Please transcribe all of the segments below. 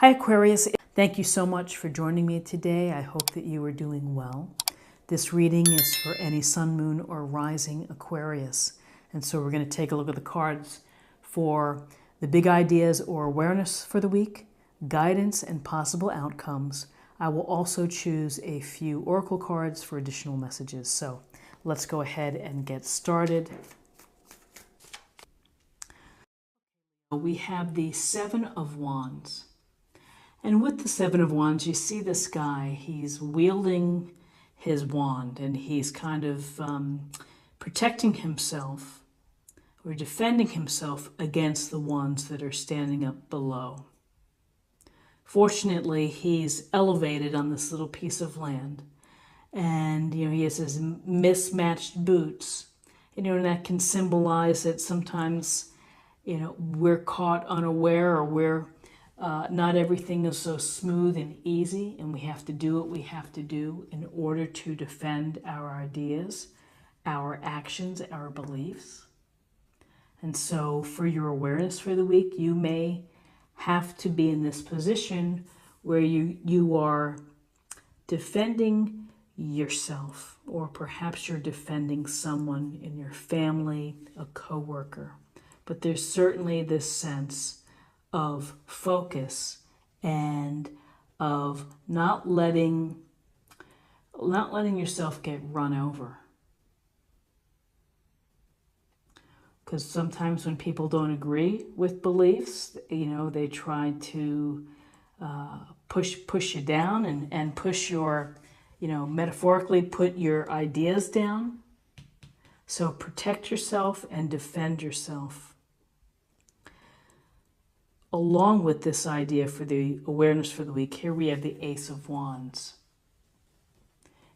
Hi Aquarius, thank you so much for joining me today. I hope that you are doing well. This reading is for any sun, moon, or rising Aquarius. And so we're going to take a look at the cards for the big ideas or awareness for the week, guidance and possible outcomes. I will also choose a few oracle cards for additional messages. So let's go ahead and get started. We have the Seven of Wands. And with the Seven of Wands, you see this guy, he's wielding his wand and he's kind of protecting himself or defending himself against the ones that are standing up below. Fortunately, he's elevated on this little piece of land and, he has his mismatched boots, and that can symbolize that sometimes, we're caught unaware, or not everything is so smooth and easy, and we have to do what we have to do in order to defend our ideas, our actions, our beliefs. And so for your awareness for the week, you may have to be in this position where you are defending yourself, or perhaps you're defending someone in your family, a coworker. But there's certainly this sense of focus and of not letting yourself get run over. Because sometimes when people don't agree with beliefs, they try to push you down and push your, metaphorically put your ideas down. So protect yourself and defend yourself. Along with this idea for the awareness for the week, here we have the Ace of Wands.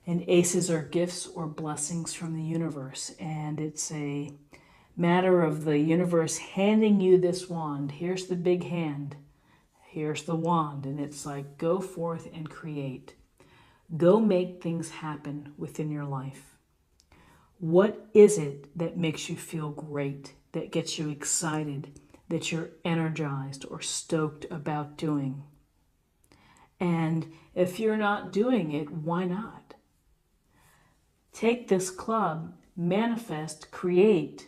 And aces are gifts or blessings from the universe. And it's a matter of the universe handing you this wand. Here's the big hand. Here's the wand. And it's like, go forth and create. Go make things happen within your life. What is it that makes you feel great, that gets you excited, that you're energized or stoked about doing? And if you're not doing it, why not? Take this club, manifest, create,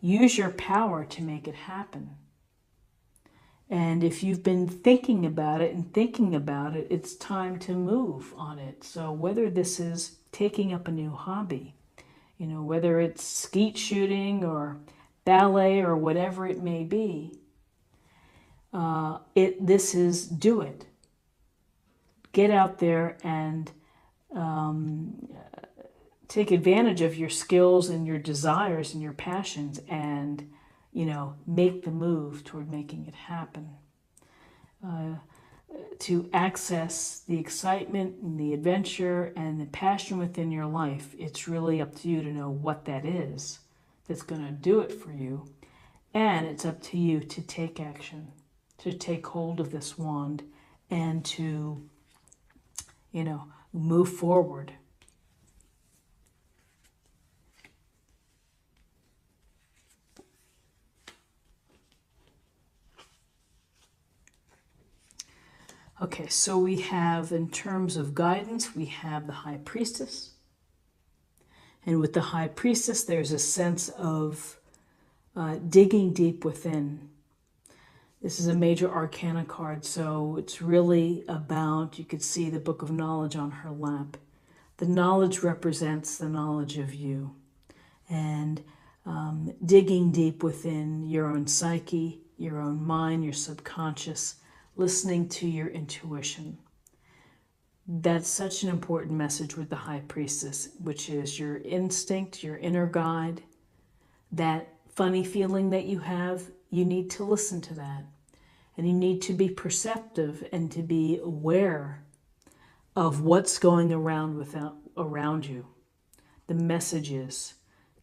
use your power to make it happen. And if you've been thinking about it, it's time to move on it. So whether this is taking up a new hobby, whether it's skeet shooting or ballet or whatever it may be, this is do it. Get out there and take advantage of your skills and your desires and your passions, and make the move toward making it happen. To access the excitement and the adventure and the passion within your life, it's really up to you to know what that is that's going to do it for you. And it's up to you to take action, to take hold of this wand and to, move forward. Okay, so we have, in terms of guidance, we have the High Priestess. And with the High Priestess, there's a sense of digging deep within. This is a major arcana card, so it's really about, you could see the Book of Knowledge on her lap. The knowledge represents the knowledge of you. And digging deep within your own psyche, your own mind, your subconscious, listening to your intuition. That's such an important message with the High Priestess, which is your instinct, your inner guide, that funny feeling that you have. You need to listen to that. And you need to be perceptive and to be aware of what's going around you. The messages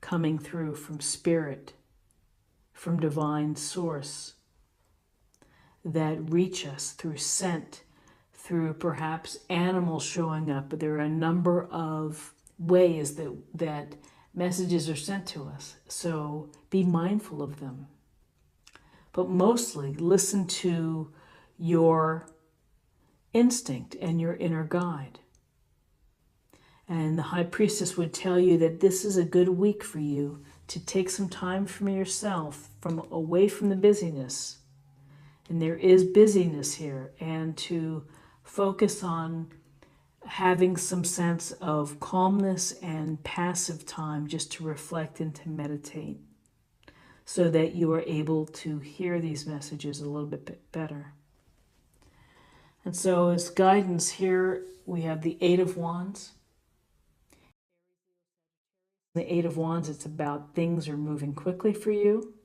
coming through from spirit, from divine source, that reach us through scent, through perhaps animals showing up. But there are a number of ways that messages are sent to us. So be mindful of them. But mostly listen to your instinct and your inner guide. And the High Priestess would tell you that this is a good week for you to take some time from yourself, from away from the busyness. And there is busyness here, and to focus on having some sense of calmness and passive time just to reflect and to meditate, so that you are able to hear these messages a little bit better. And so as guidance here, we have the Eight of Wands. The Eight of Wands, it's about things are moving quickly for you,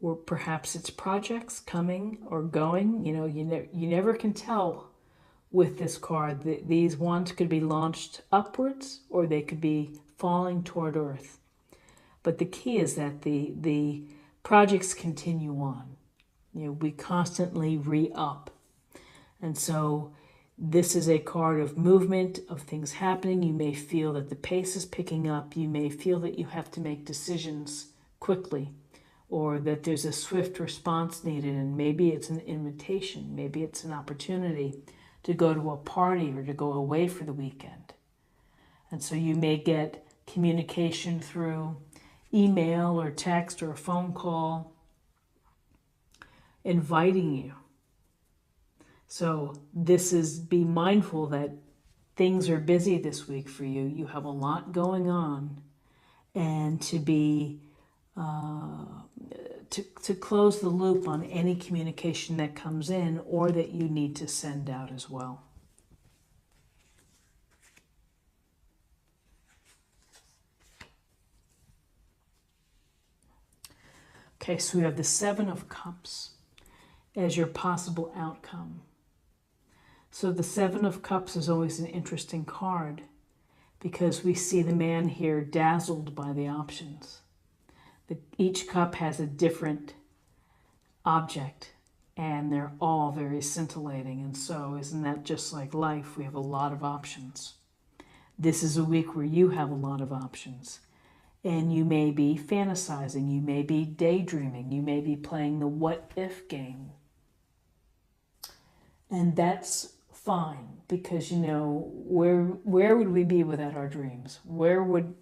or perhaps it's projects coming or going. You know, you never can tell with this card. These wands could be launched upwards or they could be falling toward earth. But the key is that the projects continue on. You know, we constantly re-up. And so this is a card of movement, of things happening. You may feel that the pace is picking up. You may feel that you have to make decisions quickly, or that there's a swift response needed, and maybe it's an invitation, maybe it's an opportunity to go to a party or to go away for the weekend. And so you may get communication through email or text or a phone call inviting you. So this is, be mindful that things are busy this week for you. You have a lot going on, and to be to close the loop on any communication that comes in or that you need to send out as well. Okay, so we have the Seven of Cups as your possible outcome. So the Seven of Cups is always an interesting card because we see the man here dazzled by the options. Each cup has a different object, and they're all very scintillating. And so isn't that just like life? We have a lot of options. This is a week where you have a lot of options. And you may be fantasizing, you may be daydreaming, you may be playing the what if game. And that's fine, because, you know, where would we be without our dreams? Where would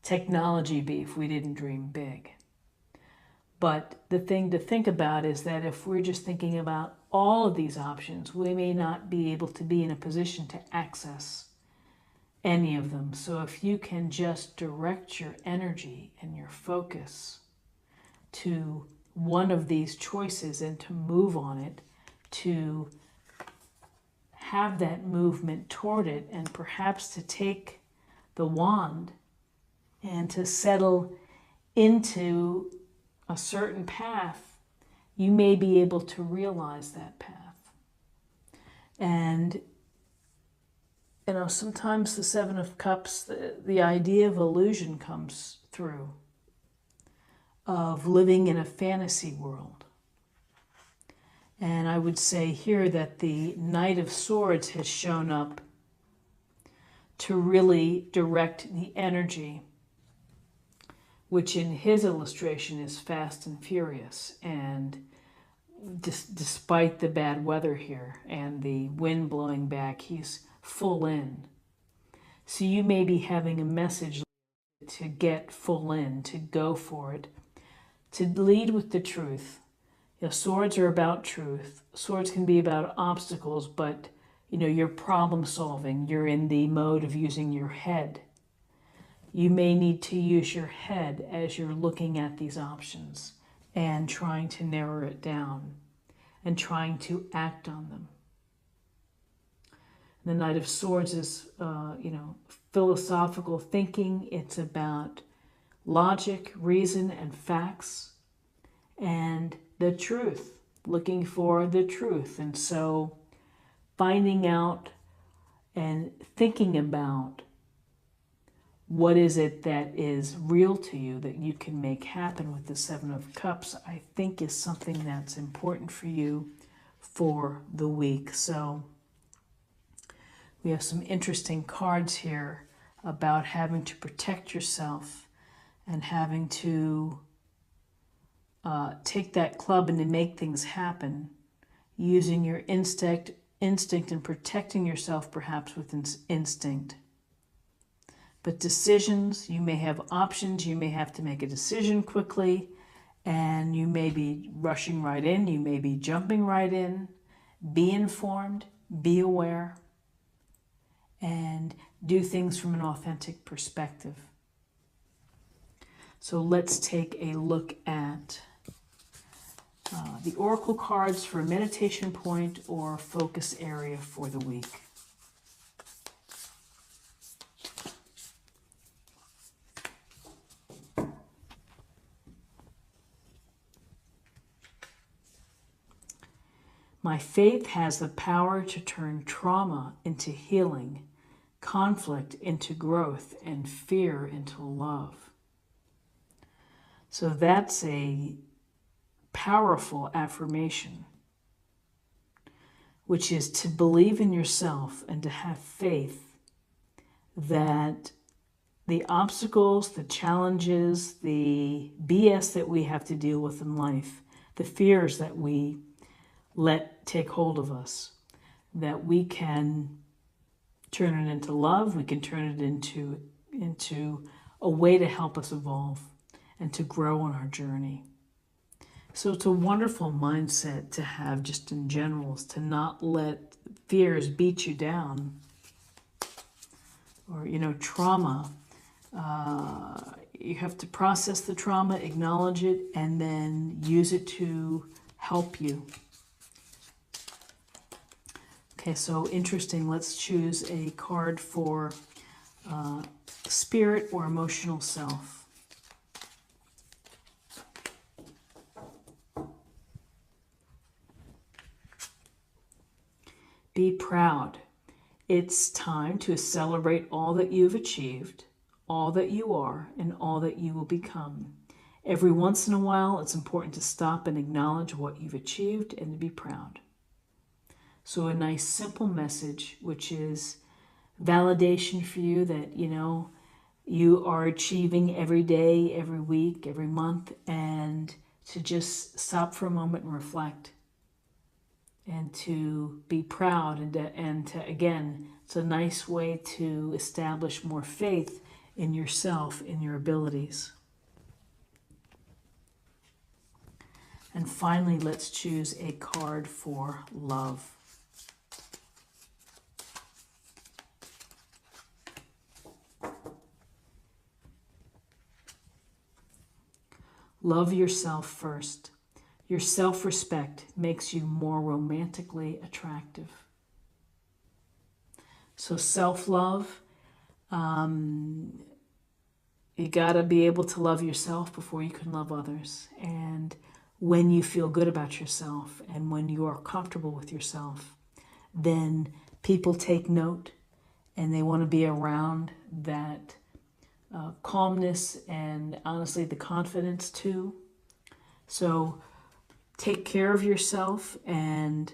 technology be if we didn't dream big? But the thing to think about is that if we're just thinking about all of these options, we may not be able to be in a position to access any of them. So if you can just direct your energy and your focus to one of these choices and to move on it, to have that movement toward it, and perhaps to take the wand and to settle into a certain path, you may be able to realize that path. And you know, sometimes the Seven of Cups, the idea of illusion comes through, of living in a fantasy world. And I would say here that the Knight of Swords has shown up to really direct the energy, which in his illustration is fast and furious. And despite the bad weather here and the wind blowing back, he's full in. So you may be having a message to get full in, to go for it, to lead with the truth. You know, swords are about truth. Swords can be about obstacles, but you know, you're problem solving. You're in the mode of using your head. You may need to use your head as you're looking at these options and trying to narrow it down and trying to act on them. The Knight of Swords is, philosophical thinking. It's about logic, reason, and facts, and the truth, looking for the truth. And so finding out and thinking about what is it that is real to you that you can make happen with the Seven of Cups, I think is something that's important for you for the week. So we have some interesting cards here about having to protect yourself and having to take that club and to make things happen using your instinct instinct and protecting yourself perhaps with instinct. But decisions, you may have options, you may have to make a decision quickly, and you may be rushing right in, you may be jumping right in. Be informed, be aware, and do things from an authentic perspective. So let's take a look at the oracle cards for a meditation point or focus area for the week. My faith has the power to turn trauma into healing, conflict into growth, and fear into love. So that's a powerful affirmation, which is to believe in yourself and to have faith that the obstacles, the challenges, the BS that we have to deal with in life, the fears that we let take hold of us, that we can turn it into love, we can turn it into a way to help us evolve and to grow on our journey. So it's a wonderful mindset to have just in general, is to not let fears beat you down. Or, trauma. You have to process the trauma, acknowledge it, and then use it to help you. Okay, so interesting. Let's choose a card for spirit or emotional self. Be proud. It's time to celebrate all that you've achieved, all that you are, and all that you will become. Every once in a while, it's important to stop and acknowledge what you've achieved and to be proud. So a nice simple message, which is validation for you that, you are achieving every day, every week, every month, and to just stop for a moment and reflect and to be proud and to again, it's a nice way to establish more faith in yourself, in your abilities. And finally, let's choose a card for love. Love yourself first. Your self-respect makes you more romantically attractive. So self-love, you got to be able to love yourself before you can love others. And when you feel good about yourself and when you are comfortable with yourself, then people take note and they want to be around that calmness and honestly the confidence too. So take care of yourself and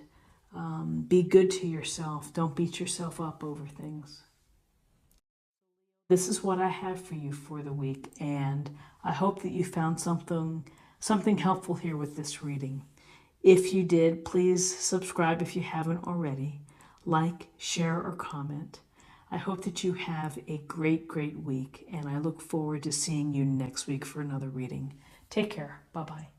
be good to yourself. Don't beat yourself up over things. This is what I have for you for the week, and I hope that you found something helpful here with this reading. If you did, please subscribe if you haven't already. Like, share, or comment. I hope that you have a great, great week, and I look forward to seeing you next week for another reading. Take care. Bye-bye.